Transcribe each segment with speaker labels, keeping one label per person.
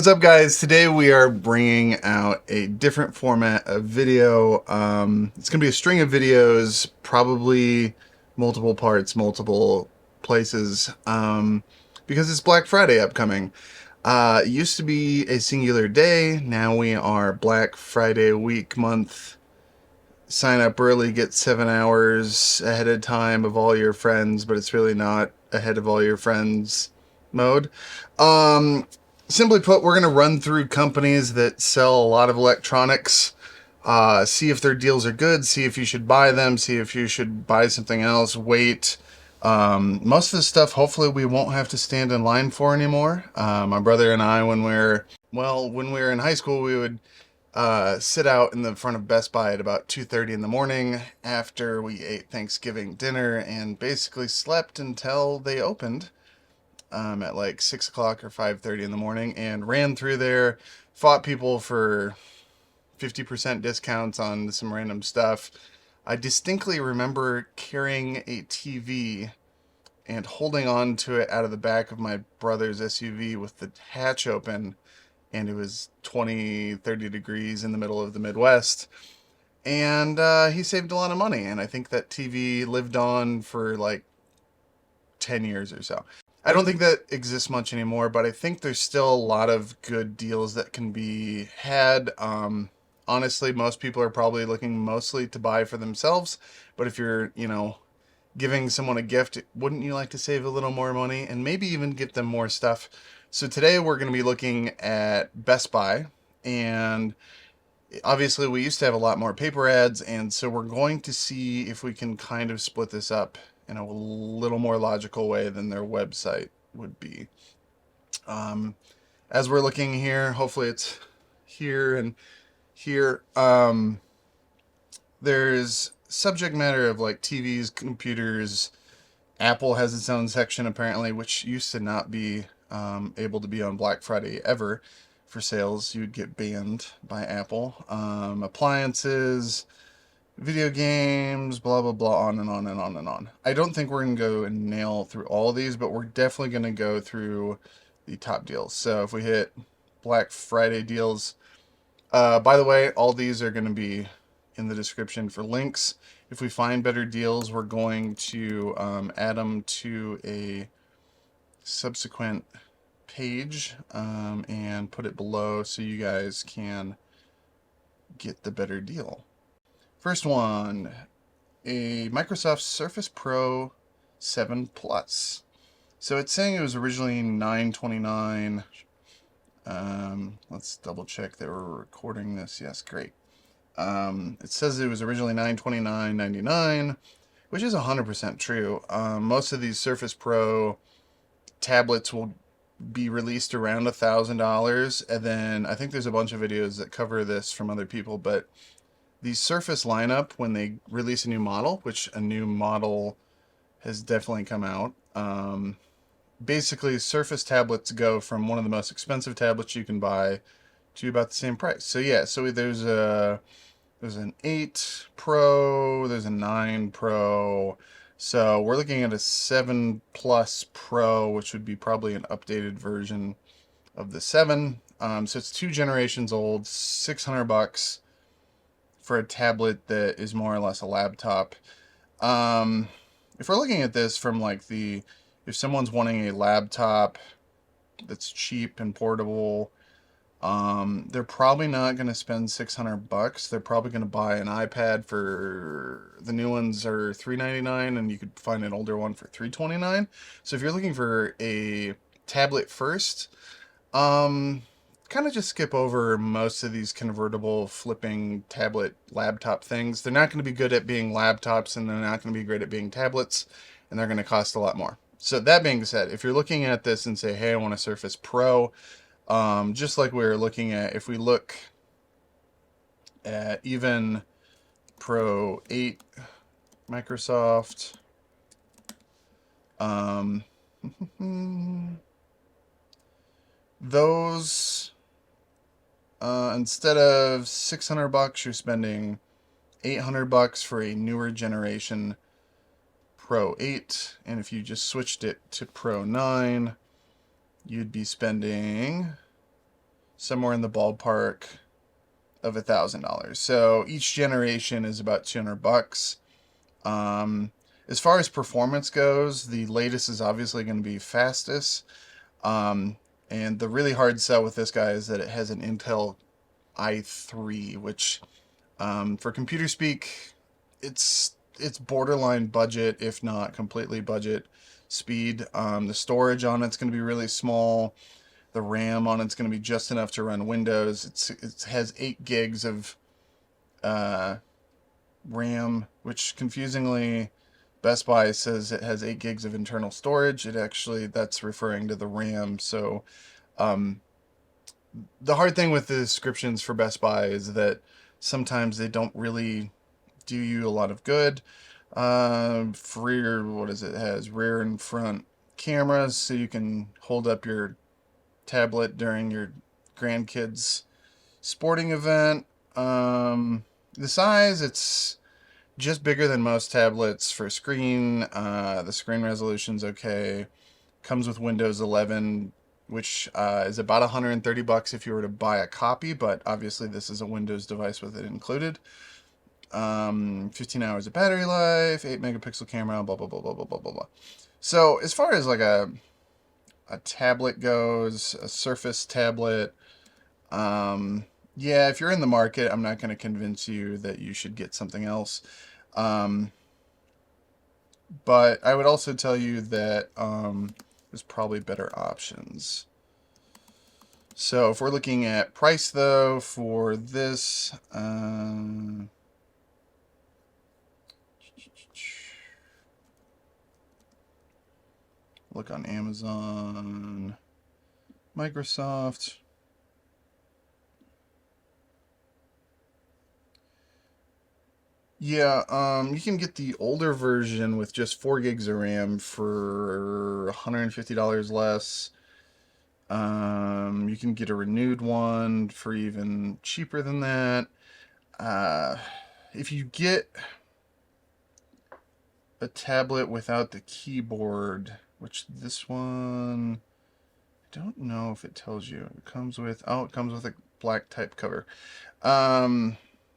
Speaker 1: What's up, guys? Today we are bringing out a different format of video. It's going to be a string of videos, probably multiple parts, multiple places, because it's Black Friday upcoming. It used to be a singular day. Now we are Black Friday week, month. Sign up early, get 7 hours ahead of time of all your friends, but it's really not ahead of all your friends mode. Simply put, we're going to run through companies that sell a lot of electronics, see if their deals are good, see if you should buy them, see if you should buy something else, wait. Most of the stuff, hopefully, we won't have to stand in line for anymore. My brother and I, when we were in high school, we would sit out in the front of Best Buy at about 2:30 in the morning after we ate Thanksgiving dinner and basically slept until they opened. At like 6 o'clock or 5:30 in the morning, and ran through there, fought people for 50% discounts on some random stuff. I distinctly remember carrying a TV and holding on to it out of the back of my brother's SUV with the hatch open, and it was 20, 30 degrees in the middle of the Midwest. And he saved a lot of money, and I think that TV lived on for like 10 years or so. I don't think that exists much anymore, but I think there's still a lot of good deals that can be had. Honestly, most people are probably looking mostly to buy for themselves, but if you're, giving someone a gift, wouldn't you like to save a little more money and maybe even get them more stuff? So today we're going to be looking at Best Buy, and obviously we used to have a lot more paper ads, and so we're going to see if we can kind of split this up in a little more logical way than their website would be. As we're looking here, hopefully it's here and here. There's subject matter of like TVs, computers. Apple has its own section apparently, which used to not be able to be on Black Friday ever for sales. You'd get banned by Apple. Appliances, video games, blah, blah, blah, on and on and on and on. I don't think we're going to go and nail through all of these, but we're definitely going to go through the top deals. So if we hit Black Friday deals, by the way, all these are going to be in the description for links. If we find better deals, we're going to add them to a subsequent page and put it below so you guys can get the better deal. First one, a Microsoft Surface Pro 7 Plus. So it's saying it was originally $929. Let's double check that we're recording this. Yes, great. It says it was originally $929.99, which is 100% true. Most of these Surface Pro tablets will be released around $1,000, and then I think there's a bunch of videos that cover this from other people, but the Surface lineup, when they release a new model, which a new model has definitely come out, basically Surface tablets go from one of the most expensive tablets you can buy to about the same price. So yeah, so there's an 8 Pro, there's a 9 Pro, so we're looking at a 7 Plus Pro, which would be probably an updated version of the 7. So it's 2 generations old, $600 for a tablet that is more or less a laptop. If we're looking at this from like if someone's wanting a laptop that's cheap and portable, they're probably not going to spend $600. They're probably going to buy an iPad for, the new ones are $399, and you could find an older one for $329. So if you're looking for a tablet first, kind of just skip over most of these convertible flipping tablet laptop things. They're not going to be good at being laptops, and they're not going to be great at being tablets, and they're going to cost a lot more. So that being said, if you're looking at this and say, hey, I want a Surface Pro, just like we were looking at, if we look at even Pro 8 Microsoft, those, instead of $600, you're spending $800 for a newer generation Pro 8, and if you just switched it to Pro 9, you'd be spending somewhere in the ballpark of $1,000. So each generation is about $200. As far as performance goes, the latest is obviously going to be fastest. And the really hard sell with this guy is that it has an Intel i3, which for computer speak, it's borderline budget, if not completely budget speed. The storage on it's going to be really small. The RAM on it's going to be just enough to run Windows. It has 8 gigs of RAM, which confusingly Best Buy says it has 8 gigs of internal storage. It actually, that's referring to the RAM. So the hard thing with the descriptions for Best Buy is that sometimes they don't really do you a lot of good. For rear, what is it? It has rear and front cameras, so you can hold up your tablet during your grandkids' sporting event. The size, it's just bigger than most tablets for screen. The screen resolution's okay. Comes with Windows 11, which is about $130 if you were to buy a copy, but obviously this is a Windows device with it included. 15 hours of battery life, 8 megapixel camera, blah, blah, blah, blah, blah, blah, blah, blah. So as far as like a tablet goes, a Surface tablet, yeah, if you're in the market, I'm not going to convince you that you should get something else. But I would also tell you that there's probably better options. So if we're looking at price, though, for this, look on Amazon, Microsoft. Yeah, you can get the older version with just 4 gigs of RAM for $150 less. You can get a renewed one for even cheaper than that. If you get a tablet without the keyboard, which this one, I don't know if it tells you. It comes with, oh, it comes with a black type cover.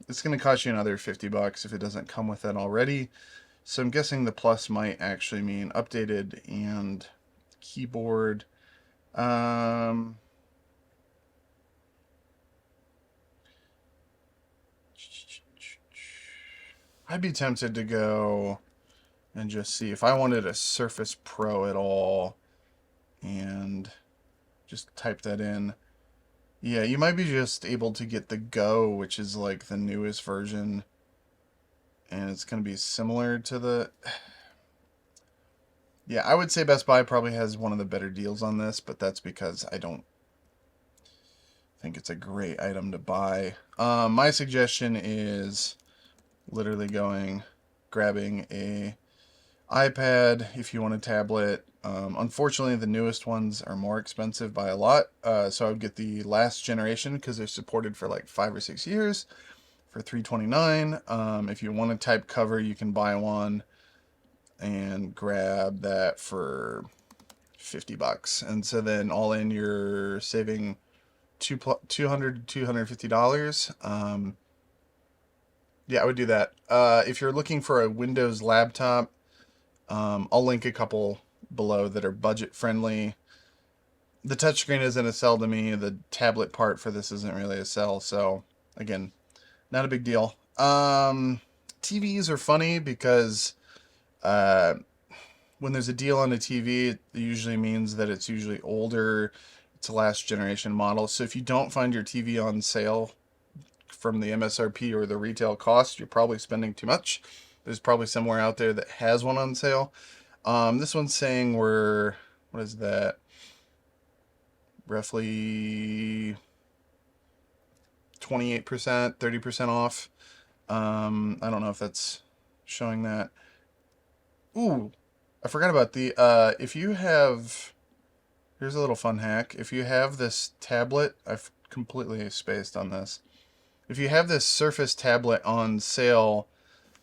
Speaker 1: It's going to cost you another $50 if it doesn't come with that already. So I'm guessing the plus might actually mean updated and keyboard. I'd be tempted to go and just see if I wanted a Surface Pro at all and just type that in. Yeah, you might be just able to get the Go, which is like the newest version, and it's going to be similar to the... Yeah, I would say Best Buy probably has one of the better deals on this, but that's because I don't think it's a great item to buy. My suggestion is literally grabbing a iPad if you want a tablet. Unfortunately, the newest ones are more expensive by a lot, so I would get the last generation because they're supported for like 5 or 6 years for $329. If you want a type cover, you can buy one and grab that for $50, and so then all in you're saving $200 to $250. Yeah, I would do that. If you're looking for a Windows laptop, I'll link a couple below that are budget friendly. The touchscreen isn't a sell to me. The tablet part for this isn't really a sell. So again, not a big deal. TVs are funny because when there's a deal on a TV, it usually means that it's usually older. It's a last generation model. So if you don't find your TV on sale from the MSRP or the retail cost, you're probably spending too much. There's probably somewhere out there that has one on sale. This one's saying we're, what is that? Roughly 28%, 30% off. I don't know if that's showing that. Ooh, I forgot about the, if you have, here's a little fun hack. If you have this tablet, I've completely spaced on this. If you have this Surface tablet on sale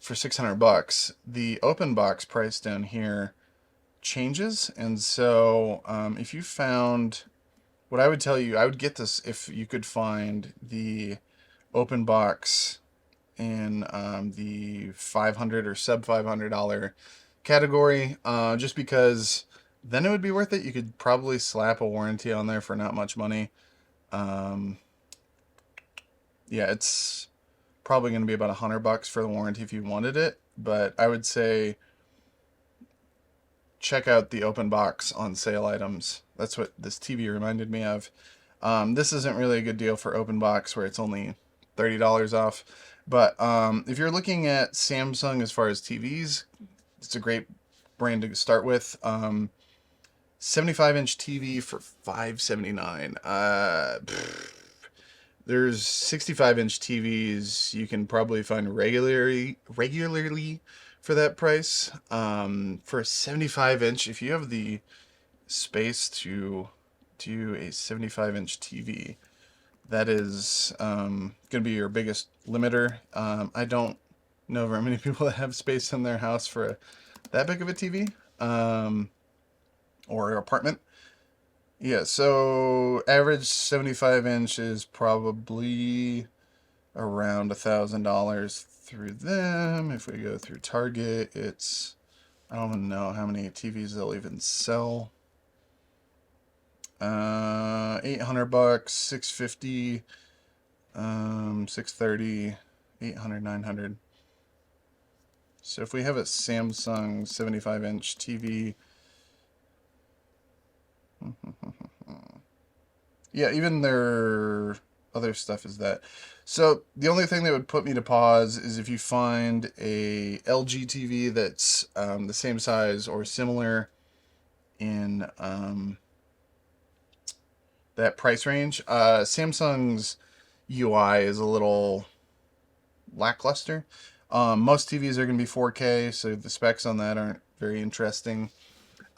Speaker 1: for $600, the open box price down here changes. And so if you found what I would tell you, I would get this if you could find the open box in the 500 or sub $500 category, just because then it would be worth it. You could probably slap a warranty on there for not much money. Um, yeah, it's probably going to be about $100 for the warranty if you wanted it, but I would say check out the open box on sale items. That's what this TV reminded me of. This isn't really a good deal for open box where it's only $30 off. But if you're looking at Samsung as far as TVs, it's a great brand to start with. 75-inch TV for $579. There's 65-inch TVs you can probably find regularly for that price. For a 75-inch, if you have the space to do a 75-inch TV, that is going to be your biggest limiter. I don't know very many people that have space in their house for that big of a TV or apartment. Yeah, so average 75-inch is probably around $1,000 through them. If we go through Target, it's, I don't even know how many TVs they'll even sell. $800, $650, $630, $800, $900. So if we have a Samsung 75-inch TV, yeah, even their other stuff is that. So the only thing that would put me to pause is if you find a LG TV that's the same size or similar in that price range. Samsung's UI is a little lackluster. Most TVs are going to be 4K, so the specs on that aren't very interesting.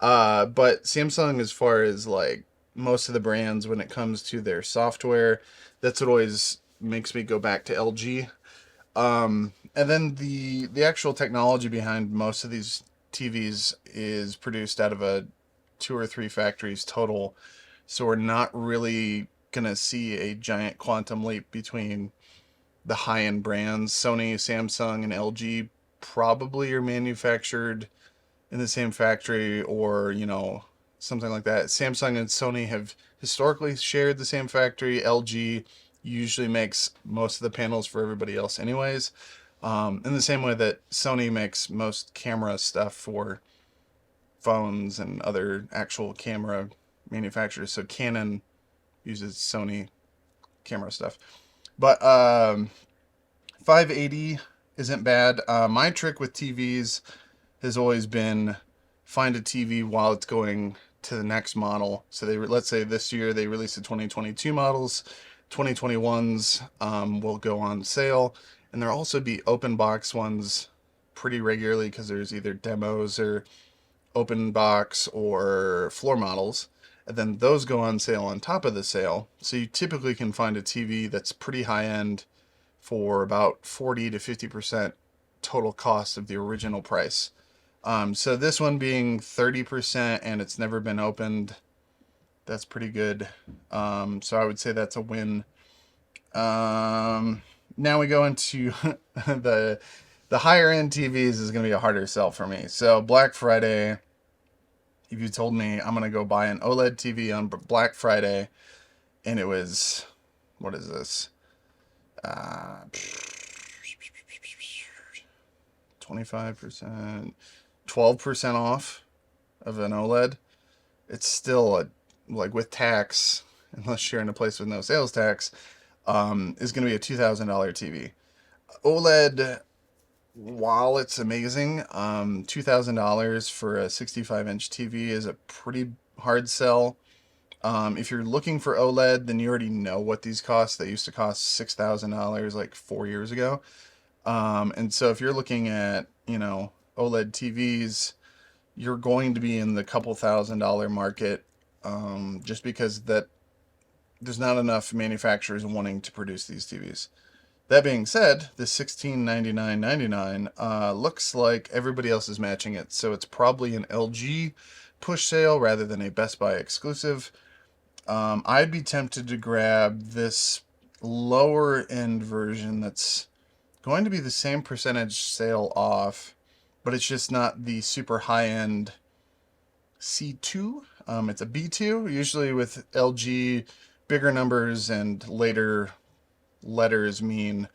Speaker 1: But Samsung, as far as like most of the brands, when it comes to their software, that's what always makes me go back to LG. And then the actual technology behind most of these TVs is produced out of a 2 or 3 factories total. So we're not really gonna see a giant quantum leap between the high-end brands. Sony, Samsung, and LG probably are manufactured in the same factory, or something like that. Samsung and Sony have historically shared the same factory. LG usually makes most of the panels for everybody else anyways, in the same way that Sony makes most camera stuff for phones and other actual camera manufacturers. So Canon uses Sony camera stuff. But 580 isn't bad. My trick with TVs has always been find a TV while it's going to the next model. So let's say this year they release the 2022 models, 2021s will go on sale, and there'll also be open box ones pretty regularly because there's either demos or open box or floor models, and then those go on sale on top of the sale. So you typically can find a TV that's pretty high end for about 40 to 50% total cost of the original price. So this one being 30% and it's never been opened, that's pretty good. So I would say that's a win. Now we go into the higher end TVs is going to be a harder sell for me. So Black Friday, if you told me I'm going to go buy an OLED TV on Black Friday and it was, what is this? 25%, 12% off of an OLED, it's still like with tax, unless you're in a place with no sales tax, is going to be a $2,000 TV. OLED, while it's amazing, $2,000 for a 65-inch TV is a pretty hard sell. If you're looking for OLED, then you already know what these cost. They used to cost $6,000 like 4 years ago. And so if you're looking at, OLED TVs, you're going to be in the couple $1,000 market, just because there's not enough manufacturers wanting to produce these TVs. That being said, the $1699.99 looks like everybody else is matching it, so it's probably an LG push sale rather than a Best Buy exclusive. I'd be tempted to grab this lower end version that's going to be the same percentage sale off, but it's just not the super high end C2. It's a B2. Usually with LG, bigger numbers and later letters mean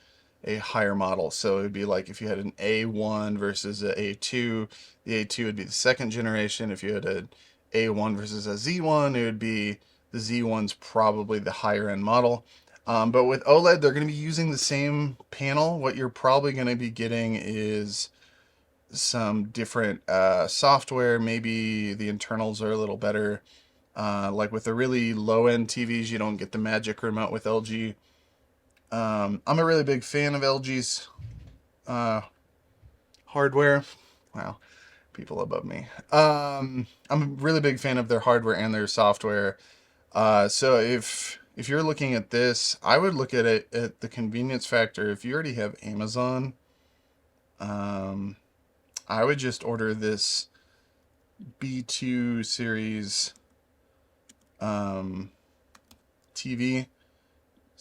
Speaker 1: a higher model. So it would be like if you had an A1 versus a A2, the A2 would be the second generation. If you had an A1 versus a Z1, it would be the Z1's probably the higher end model. But with OLED, they're going to be using the same panel. What you're probably going to be getting is some different software. Maybe the internals are a little better. Like with the really low end TVs, you don't get the magic remote with LG. I'm a really big fan of LG's hardware. Wow, people above me. I'm a really big fan of their hardware and their software. So if you're looking at this, I would look at it at the convenience factor. If you already have Amazon, I would just order this B2 series TV.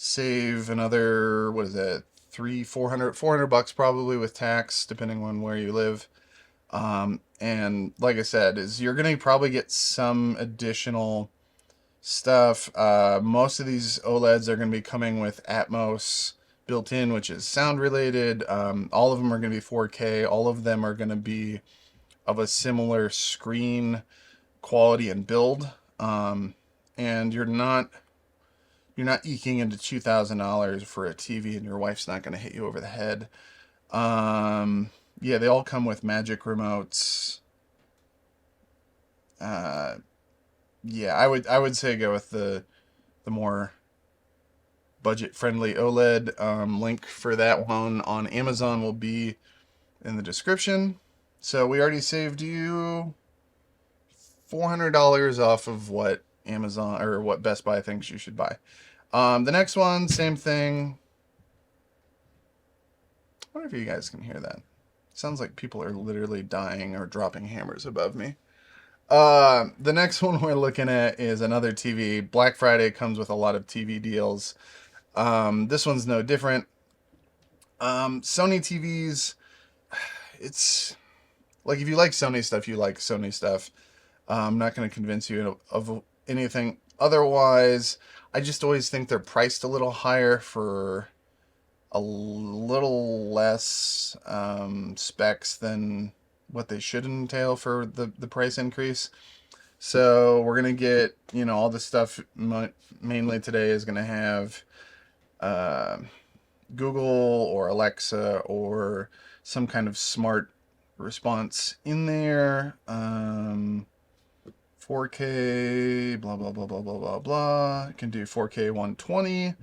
Speaker 1: Save another, what is that, 400 bucks probably with tax, depending on where you live. And like I said, is you're gonna probably get some additional stuff. Most of these OLEDs are gonna be coming with Atmos built in, which is sound related. All of them are gonna be 4K. All of them are gonna be of a similar screen quality and build. And you're not eking into $2,000 for a TV, and your wife's not going to hit you over the head. Yeah, they all come with magic remotes. Yeah, I would say go with the more budget friendly OLED. Link for that one on Amazon will be in the description. So we already saved you $400 off of what Amazon or what Best Buy thinks you should buy. The next one, same thing. I wonder if you guys can hear that. Sounds like people are literally dying or dropping hammers above me. The next one we're looking at is another TV. Black Friday comes with a lot of TV deals. This one's no different. Sony TVs, it's like if you like Sony stuff, you like Sony stuff. I'm not going to convince you of anything otherwise. I just always think they're priced a little higher for a little less specs than what they should entail for the price increase. So we're going to get, all the stuff mainly today is going to have Google or Alexa or some kind of smart response in there. 4K, blah, blah, blah, blah, blah, blah, blah. It can do 4K 120.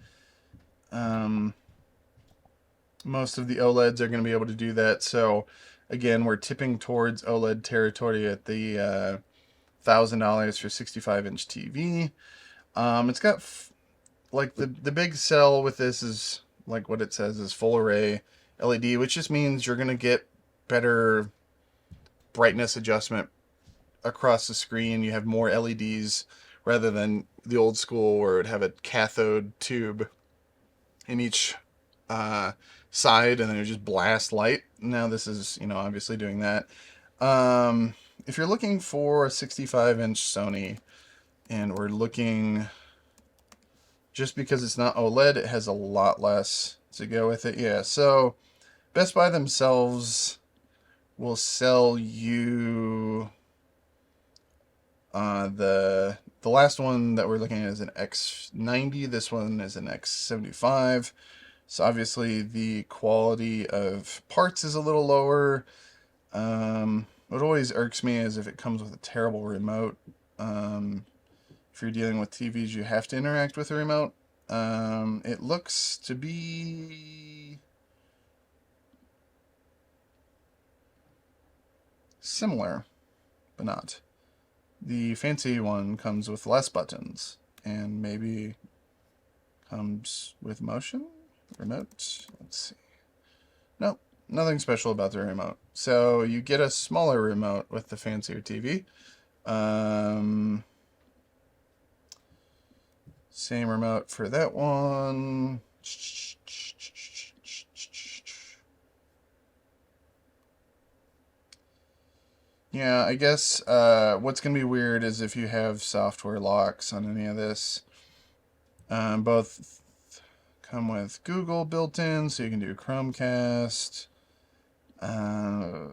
Speaker 1: Most of the OLEDs are going to be able to do that. So, again, we're tipping towards OLED territory at the $1,000 for 65-inch TV. It's got, like, the big sell with this is, like what it says, is full array LED, which just means you're going to get better brightness adjustment across the screen. You have more LEDs rather than the old school where it would have a cathode tube in each side and then it would just blast light. Now this is, obviously doing that. If you're looking for a 65-inch Sony, and we're looking, just because it's not OLED, it has a lot less to go with it. Yeah, so Best Buy themselves will sell you the last one that we're looking at is an X90. This one is an X75. So obviously the quality of parts is a little lower. What always irks me is if it comes with a terrible remote. If you're dealing with TVs, you have to interact with the remote. It looks to be similar, but not. The fancy one comes with less buttons and maybe comes with motion remote. Let's see. Nope, nothing special about the remote. So you get a smaller remote with the fancier TV. Same remote for that one. Yeah, I guess what's going to be weird is if you have software locks on any of this. Both come with Google built in, so you can do Chromecast. The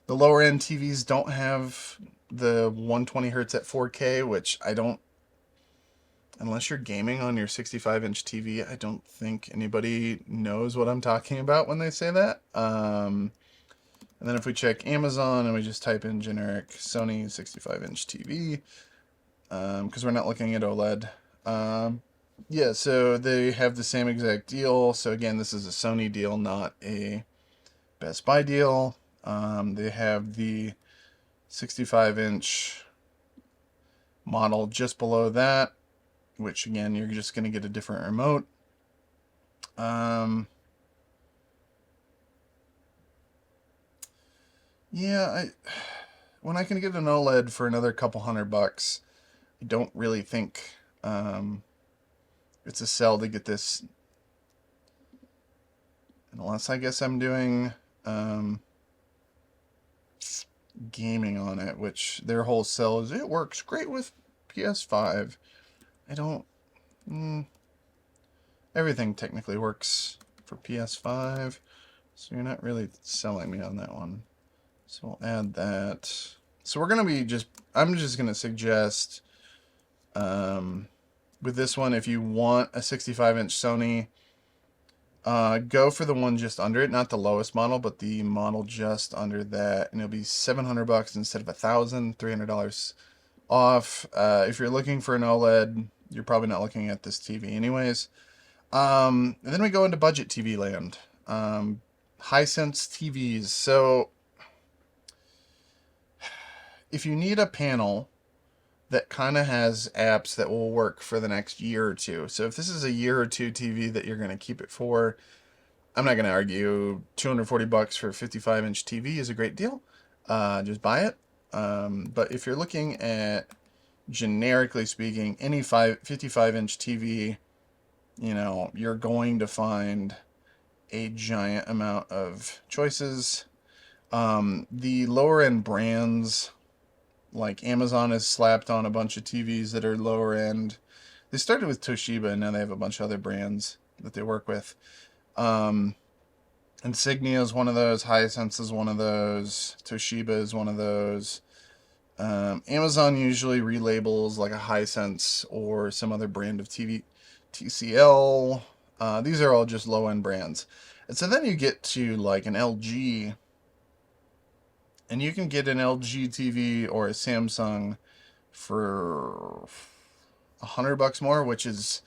Speaker 1: lower end TVs don't have the 120 hertz at 4K, which I don't, unless you're gaming on your 65-inch TV, I don't think anybody knows what I'm talking about when they say that. And then if we check Amazon and we just type in generic Sony 65-inch TV, because we're not looking at OLED. Yeah, so they have the same exact deal. So again, this is a Sony deal, not a Best Buy deal. They have the 65-inch model just below that, which again, you're just going to get a different remote. Yeah, when I can get an OLED for another couple $100, I don't really think it's a sell to get this, unless I guess I'm doing gaming on it, which their whole sell is it works great with PS5. I don't. Everything technically works for PS5, so you're not really selling me on that one. So we'll add that. So we're gonna be I'm just gonna suggest with this one, if you want a 65-inch Sony, go for the one just under it, not the lowest model, but the model just under that, and it'll be $700 instead of $1,000, $300 off. If you're looking for an OLED, you're probably not looking at this TV anyways. And then we go into budget TV land. Hisense TVs. So if you need a panel that kind of has apps that will work for the next year or two. So if this is a year or two TV that you're going to keep it for, I'm not going to argue $240 for a 55-inch TV is a great deal. Just buy it. But if you're looking at, generically speaking, any 55-inch TV, you know, you're going to find a giant amount of choices. The lower end brands, like Amazon has slapped on a bunch of TVs that are lower end. They started with Toshiba, and now they have a bunch of other brands that they work with. Insignia is one of those. Hisense is one of those. Toshiba is one of those. Amazon usually relabels like a Hisense or some other brand of TV. TCL. These are all just low-end brands. And so then you get to like an LG, and you can get an LG TV or a Samsung for $100 more, which is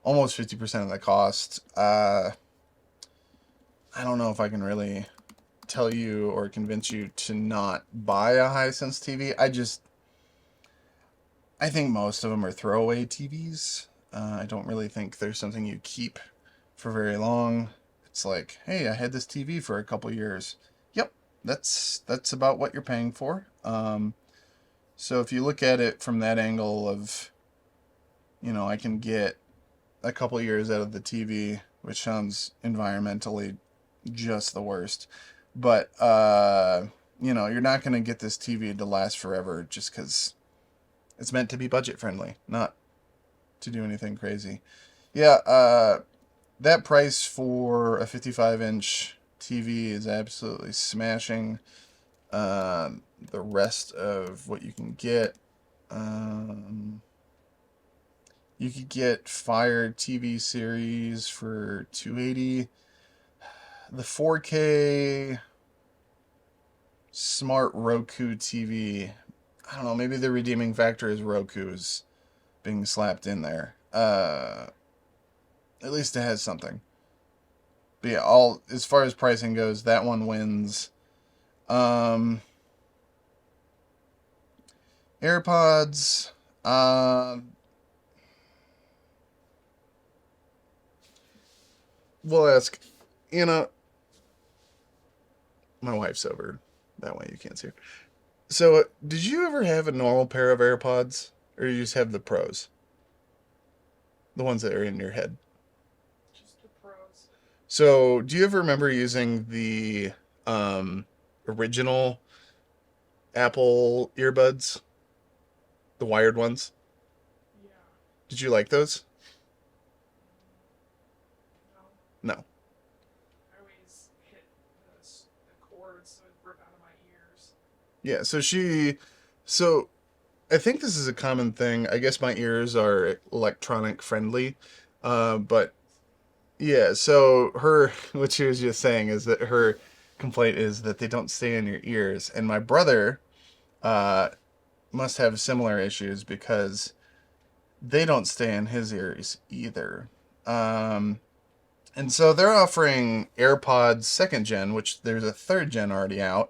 Speaker 1: almost 50% of the cost. I don't know if I can really tell you or convince you to not buy a Hisense TV. I think most of them are throwaway TVs. I don't really think there's something you keep for very long. It's like, hey, I had this TV for a couple years. Yep, that's about what you're paying for. So if you look at it from that angle of, you know, I can get a couple years out of the TV, which sounds environmentally just the worst. But, you know, you're not going to get this TV to last forever just because it's meant to be budget friendly, not to do anything crazy. Yeah, that price for a 55-inch TV is absolutely smashing. The rest of what you can get, you could get Fire TV series for $280. The 4K smart Roku TV, I don't know, maybe the redeeming factor is Roku's being slapped in there. At least it has something. But yeah, as far as pricing goes, that one wins. AirPods, we'll ask Anna. My wife's over that way, you can't see her. So, did you ever have a normal pair of AirPods? Or you just have the Pros? The ones that are in your head.
Speaker 2: Just the Pros.
Speaker 1: So, do you ever remember using the original Apple earbuds, the wired ones?
Speaker 2: Yeah.
Speaker 1: Did you like those?
Speaker 2: No.
Speaker 1: No.
Speaker 2: I always hit the cords so it would rip out of my ears.
Speaker 1: Yeah, so I think this is a common thing. I guess my ears are electronic friendly. But yeah, so what she was just saying is that her complaint is that they don't stay in your ears. And my brother, uh, must have similar issues because they don't stay in his ears either. Um, and so they're offering AirPods second gen, which there's a third gen already out.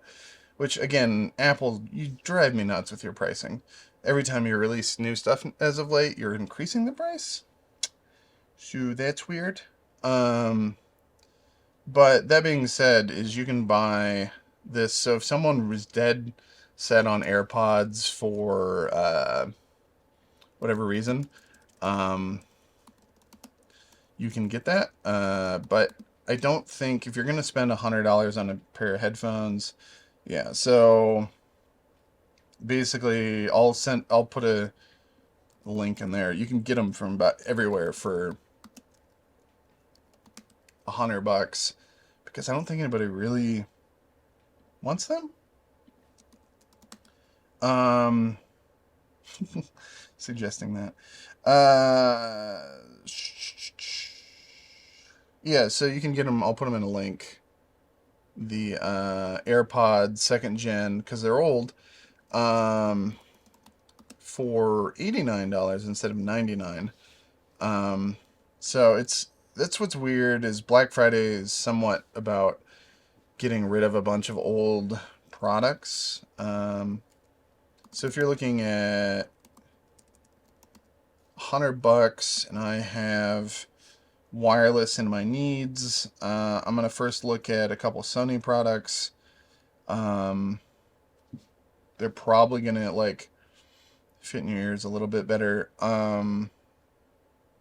Speaker 1: Which again, Apple, you drive me nuts with your pricing. Every time you release new stuff as of late, you're increasing the price. So that's weird. Um, but that being said, is you can buy this. So if someone was dead set on AirPods for whatever reason, um, you can get that. But I don't think if you're gonna spend $100 on a pair of headphones, yeah. So basically, I'll put a link in there. You can get them from about everywhere for $100 because I don't think anybody really wants them. Um, Suggesting that. Yeah, so you can get them. I'll put them in a link. The AirPods second gen because they're old. Um, for $89 instead of 99. Um, so that's what's weird is Black Friday is somewhat about getting rid of a bunch of old products. So if you're looking at $100 and I have wireless in my needs, I'm gonna first look at a couple Sony products. Um, they're probably gonna like fit in your ears a little bit better.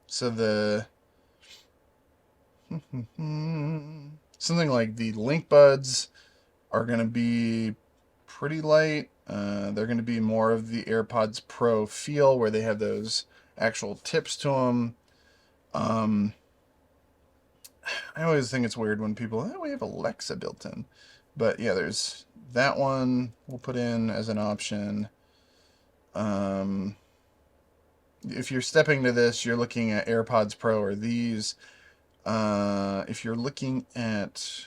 Speaker 1: So the something like the LinkBuds are going to be pretty light. They're going to be more of the AirPods Pro feel where they have those actual tips to them. I always think it's weird when people, oh, we have Alexa built in. But yeah, there's that one we'll put in as an option. Um, if you're stepping to this, you're looking at AirPods Pro or these. If you're looking at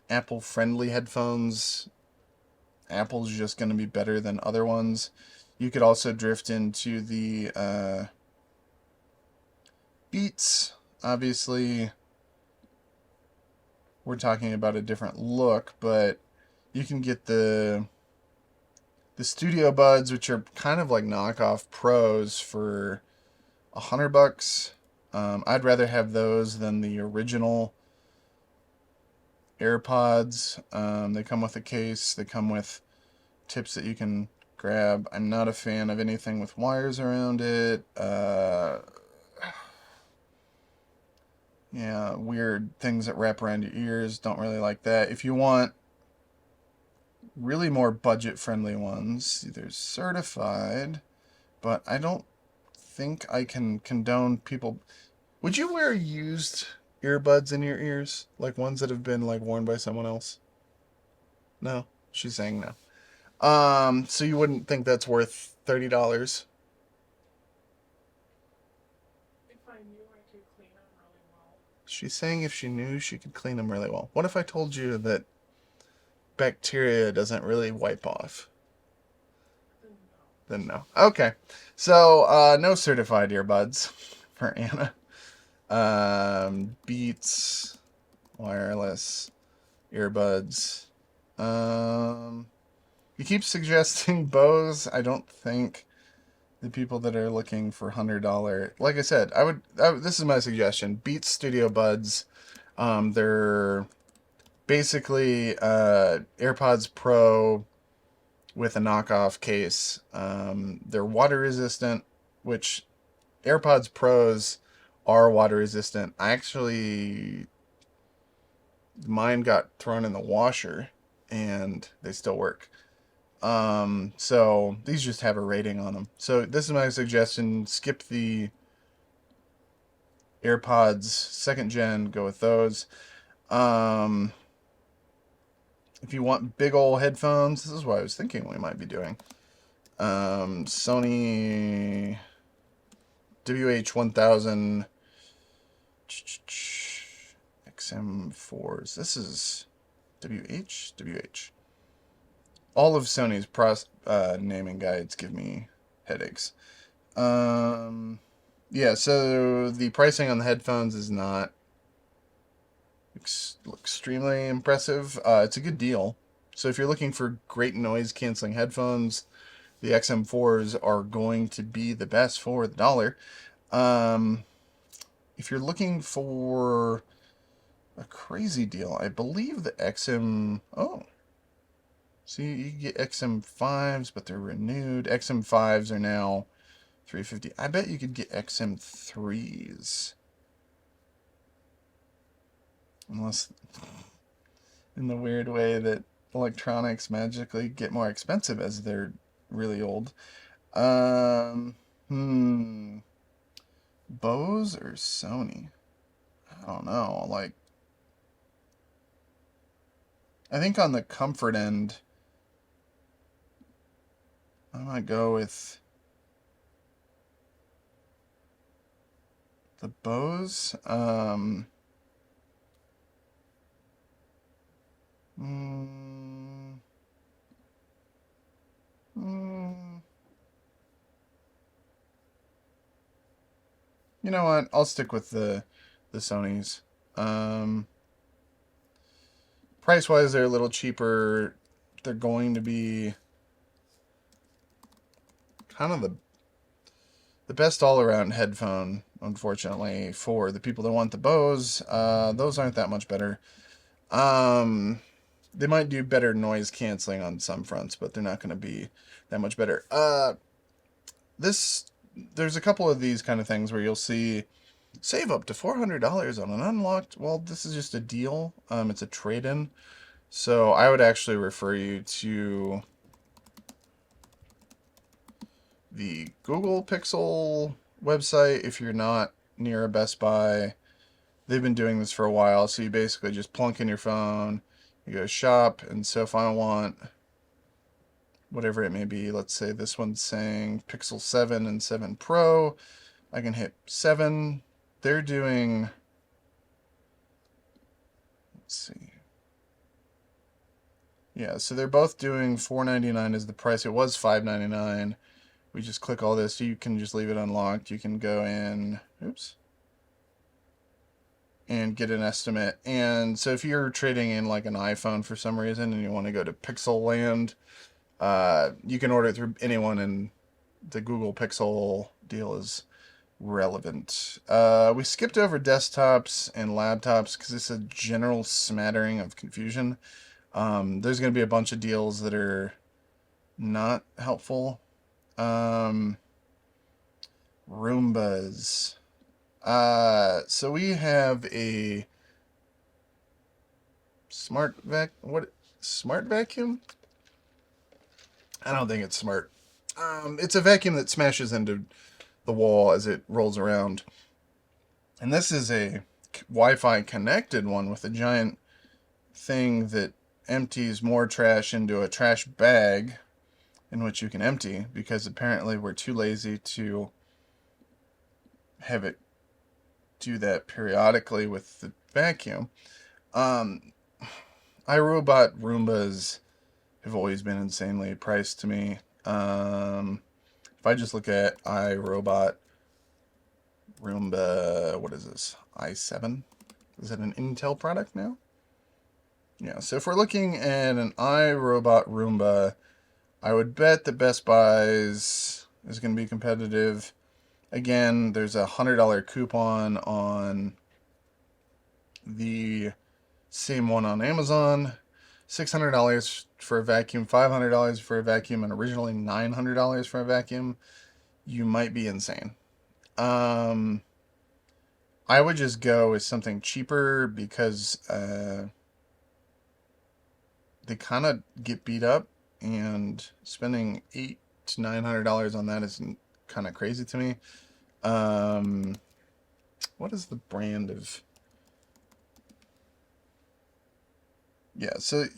Speaker 1: Apple friendly headphones, Apple's just going to be better than other ones. You could also drift into the Beats. Obviously, we're talking about a different look, but you can get the Studio Buds, which are kind of like knockoff Pros for $100. I'd rather have those than the original AirPods. They come with a case. They come with tips that you can grab. I'm not a fan of anything with wires around it. Yeah, weird things that wrap around your ears. Don't really like that. If you want really more budget friendly ones, there's certified, but I don't think I can condone people. Would you wear used earbuds in your ears? Like ones that have been like worn by someone else? No? She's saying no. So you wouldn't think that's worth $30?
Speaker 2: If I knew I could clean them really well.
Speaker 1: She's saying if she knew she could clean them really well. What if I told you that bacteria doesn't really wipe off?
Speaker 2: Then no.
Speaker 1: Then no. Okay. So, no certified earbuds for Anna. Beats, wireless, earbuds. You keep suggesting Bose. I don't think the people that are looking for $100, like I said, this is my suggestion. Beats Studio Buds. They're basically AirPods Pro with a knockoff case. They're water resistant, which AirPods Pros are water resistant. I actually, mine got thrown in the washer and they still work. So these just have a rating on them. So this is my suggestion. Skip the AirPods 2nd gen, go with those. If you want big old headphones, this is what I was thinking we might be doing. Sony WH-1000 XM4s. This is WH. All of Sony's naming guides give me headaches. Yeah, so the pricing on the headphones is not extremely impressive. It's a good deal. So if you're looking for great noise canceling headphones, the XM4s are going to be the best for the dollar. If you're looking for a crazy deal, I believe the XM... Oh. See, you can get XM5s, but they're renewed. XM5s are now $350. I bet you could get XM3s. Unless, in the weird way that electronics magically get more expensive as they're really old. Bose or Sony? I don't know. Like, I think on the comfort end, I might go with the Bose. You know what? I'll stick with the Sonys. Price-wise, they're a little cheaper. They're going to be kind of the best all-around headphone, unfortunately, for the people that want the Bose. Those aren't that much better. They might do better noise canceling on some fronts, but they're not going to be that much better. There's a couple of these kind of things where you'll see save up to $400 on an unlocked. Well, this is just a deal. It's a trade-in. So I would actually refer you to the Google Pixel website if you're not near a Best Buy. They've been doing this for a while, so you basically just plunk in your phone, you go shop, and so if I want whatever it may be, let's say this one's saying Pixel 7 and 7 Pro, I can hit 7. They're doing, let's see. Yeah, so they're both doing $499 is the price. It was $599. We just click all this. You can just leave it unlocked. You can go in, and get an estimate. And so if you're trading in like an iPhone for some reason and you want to go to Pixel Land, you can order it through anyone, and the Google Pixel deal is relevant. We skipped over desktops and laptops because it's a general smattering of confusion. There's going to be a bunch of deals that are not helpful. Roombas. So we have a smart vacuum? I don't think it's smart. It's a vacuum that smashes into the wall as it rolls around. And this is a Wi-Fi connected one with a giant thing that empties more trash into a trash bag in which you can empty, because apparently we're too lazy to have it do that periodically with the vacuum. iRobot Roombas have always been insanely priced to me. If I just look at iRobot Roomba, what is this? i7? Is it an Intel product now? Yeah, so if we're looking at an iRobot Roomba, I would bet that Best Buy's is going to be competitive. Again, there's a $100 coupon on the same one on Amazon. $600 for a vacuum, $500 for a vacuum, and originally $900 for a vacuum, you might be insane. I would just go with something cheaper because they kind of get beat up, and spending $800 to $900 on that is kind of crazy to me. What is the brand of? Yeah, so if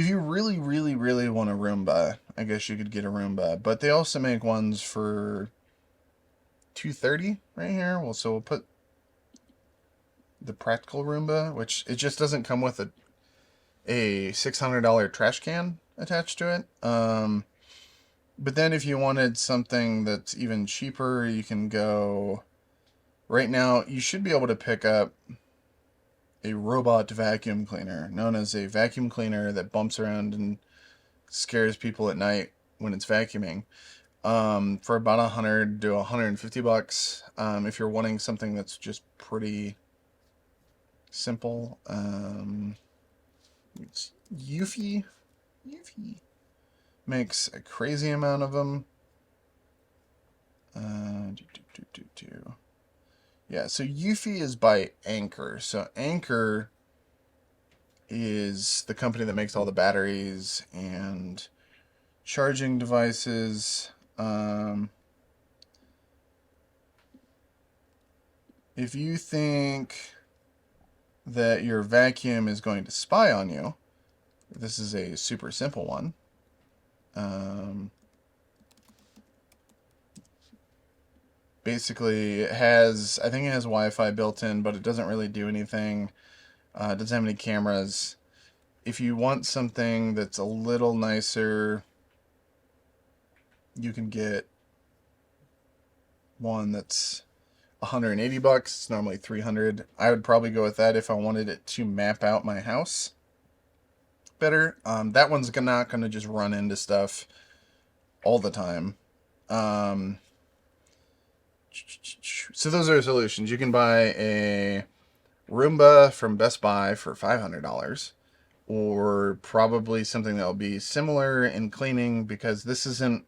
Speaker 1: you really, really, really want a Roomba, I guess you could get a Roomba. But they also make ones for $230 right here. Well, so we'll put the practical Roomba, which it just doesn't come with a $600 trash can attached to it. But then if you wanted something that's even cheaper, you can go. Right now, you should be able to pick up a robot vacuum cleaner, known as a vacuum cleaner that bumps around and scares people at night when it's vacuuming, for about $100 to $150. If you're wanting something that's just pretty simple, it's Eufy makes a crazy amount of them. Yeah, so Eufy is by Anker. So Anker is the company that makes all the batteries and charging devices. If you think that your vacuum is going to spy on you, this is a super simple one. Basically, I think it has Wi-Fi built in, but it doesn't really do anything. It doesn't have any cameras. If you want something that's a little nicer, you can get one that's $180. It's normally $300. I would probably go with that if I wanted it to map out my house better. That one's not going to just run into stuff all the time. So those are solutions. You can buy a Roomba from Best Buy for $500, or probably something that will be similar in cleaning, because this isn't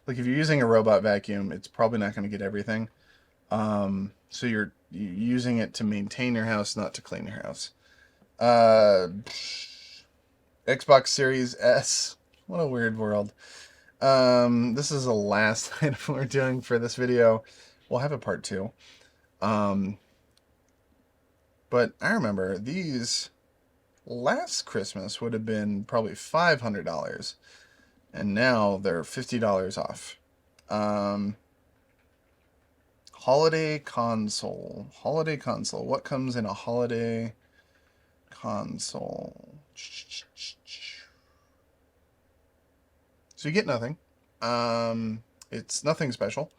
Speaker 1: like, if you're using a robot vacuum, it's probably not going to get everything. So you're using it to maintain your house, not to clean your house. Xbox Series S. What a weird world. This is the last item we're doing for this video. We'll have a part 2. But I remember these last Christmas would have been probably $500, and now they're $50 off. Holiday console. Holiday console. What comes in a holiday console? So you get nothing. It's nothing special.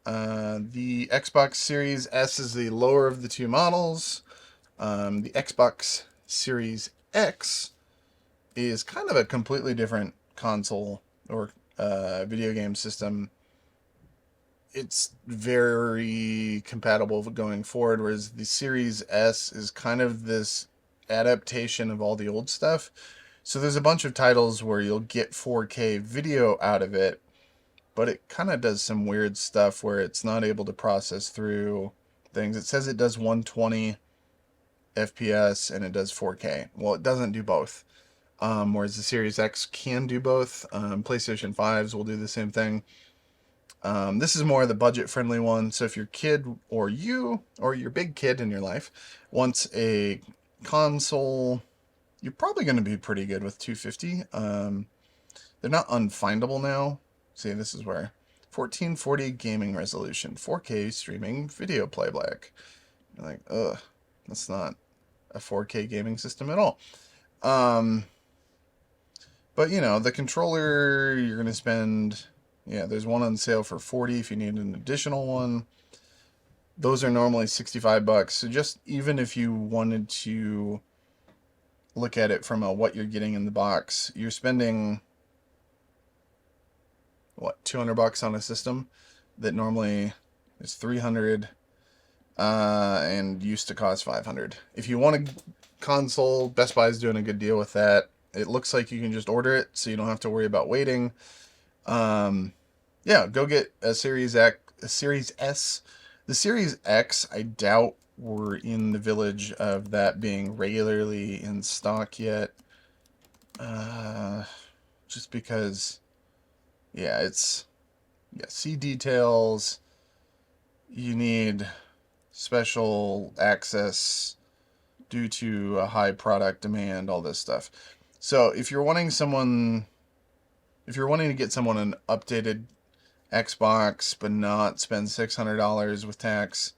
Speaker 1: The Xbox Series S is the lower of the two models. The Xbox Series X is kind of a completely different console or video game system. It's very compatible going forward, whereas the Series S is kind of this adaptation of all the old stuff. So there's a bunch of titles where you'll get 4K video out of it, but it kind of does some weird stuff where it's not able to process through things. It says it does 120 FPS and it does 4K. Well, it doesn't do both. Whereas the Series X can do both. PlayStation 5s will do the same thing. This is more the budget-friendly one. So if your kid or you or your big kid in your life wants a console, you're probably going to be pretty good with $250. They're not unfindable now. See, this is where 1440 gaming resolution, 4K streaming video playback. You're like, ugh, that's not a 4K gaming system at all. But you know, the controller, you're going to spend, yeah, there's one on sale for $40 if you need an additional one. Those are normally $65. So just even if you wanted to look at it from a what you're getting in the box, you're spending what, $200 on a system that normally is $300 and used to cost $500. If you want to console, Best Buy is doing a good deal with that. It looks like you can just order it, so you don't have to worry about waiting. Yeah, go get a Series X, a Series S. The Series X, I doubt we're in the village of that being regularly in stock yet. Just because, yeah, see details. You need special access due to a high product demand, all this stuff. So if you're wanting to get someone an updated Xbox but not spend $600 with tax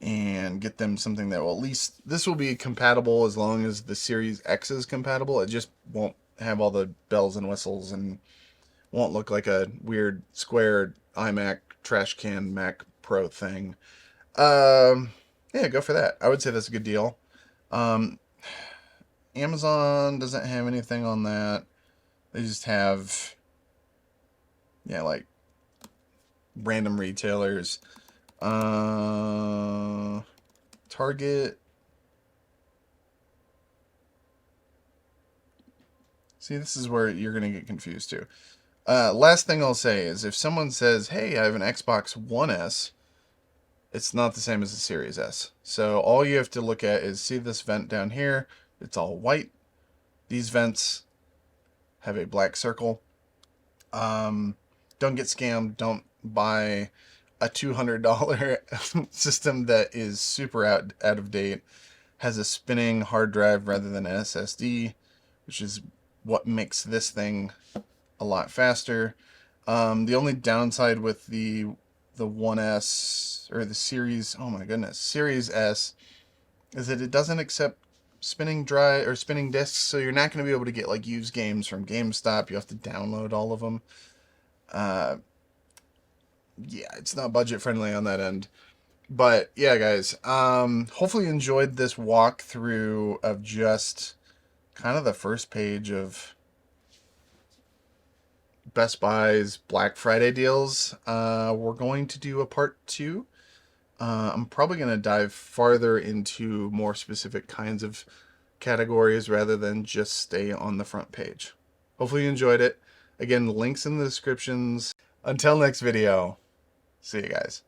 Speaker 1: and get them something that will at least, this will be compatible as long as the Series X is compatible. It just won't have all the bells and whistles and won't look like a weird square iMac trash can Mac Pro thing. Yeah, go for that. I would say that's a good deal. Amazon doesn't have anything on that. They just have, yeah, like random retailers. Target. See, this is where you're going to get confused too. Last thing I'll say is if someone says, hey, I have an Xbox One S, it's not the same as the Series S. So all you have to look at is see this vent down here. It's all white. These vents have a black circle. Don't get scammed. Don't buy a $200 system that is super out of date, has a spinning hard drive rather than an SSD, which is what makes this thing a lot faster. The only downside with the 1S or the Series, oh my goodness, Series S, is that it doesn't accept spinning drive or spinning discs, so you're not going to be able to get like used games from GameStop. You have to download all of them. Yeah, it's not budget friendly on that end. But yeah, guys, hopefully you enjoyed this walkthrough of just kind of the first page of Best Buy's Black Friday deals. We're going to do a part 2. I'm probably going to dive farther into more specific kinds of categories rather than just stay on the front page. Hopefully you enjoyed it. Again, links in the descriptions. Until next video, see you guys.